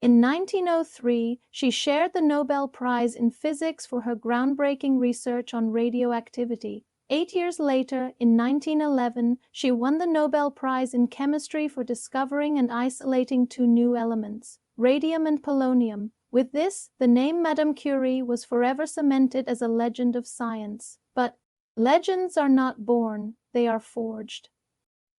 In 1903, she shared the Nobel Prize in Physics for her groundbreaking research on radioactivity. 8 years later, in 1911, she won the Nobel Prize in Chemistry for discovering and isolating two new elements, radium and polonium. With this, the name Madame Curie was forever cemented as a legend of science. But legends are not born, they are forged.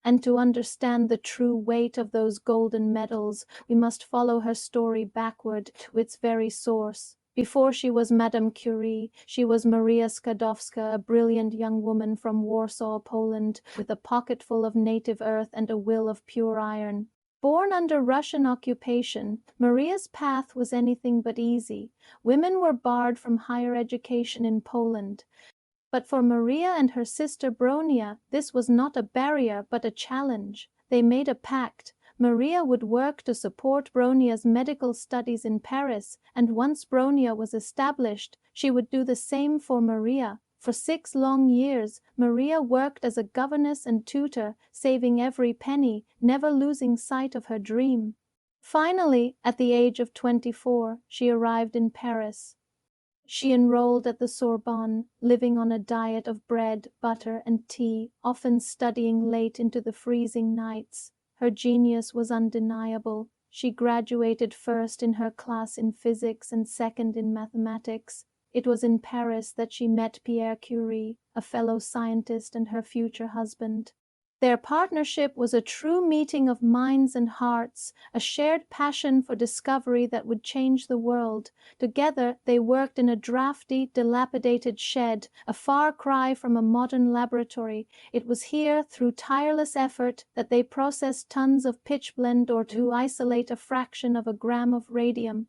And to understand the true weight of those golden medals, we must follow her story backward to its very source. Before she was Madame Curie, she was Maria Skłodowska, a brilliant young woman from Warsaw, Poland, with a pocketful of native earth and a will of pure iron. Born under Russian occupation, Maria's path was anything but easy. Women were barred from higher education in Poland. But for Maria and her sister Bronia, this was not a barrier but a challenge. They made a pact. Maria would work to support Bronia's medical studies in Paris, and once Bronia was established, she would do the same for Maria. For 6 long years, Maria worked as a governess and tutor, saving every penny, never losing sight of her dream. Finally, at the age of 24, she arrived in Paris. She enrolled at the Sorbonne, living on a diet of bread, butter, and tea, often studying late into the freezing nights. Her genius was undeniable. She graduated first in her class in physics and second in mathematics. It was in Paris that she met Pierre Curie, a fellow scientist and her future husband. Their partnership was a true meeting of minds and hearts, a shared passion for discovery that would change the world. Together they worked in a drafty, dilapidated shed, a far cry from a modern laboratory. It was here, through tireless effort, that they processed tons of pitchblende or to isolate a fraction of a gram of radium.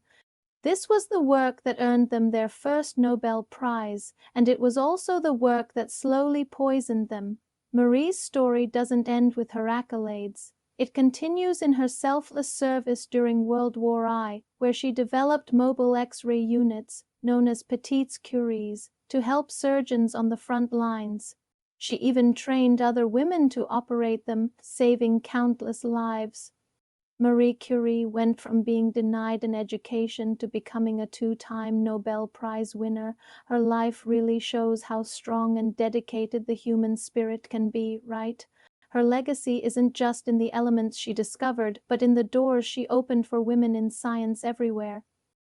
This was the work that earned them their first Nobel Prize, and it was also the work that slowly poisoned them. Marie's story doesn't end with her accolades. It continues in her selfless service during World War I, where she developed mobile X-ray units, known as petites curies, to help surgeons on the front lines. She even trained other women to operate them, saving countless lives. Marie Curie went from being denied an education to becoming a 2-time Nobel Prize winner. Her life really shows how strong and dedicated the human spirit can be, right? Her legacy isn't just in the elements she discovered, but in the doors she opened for women in science everywhere.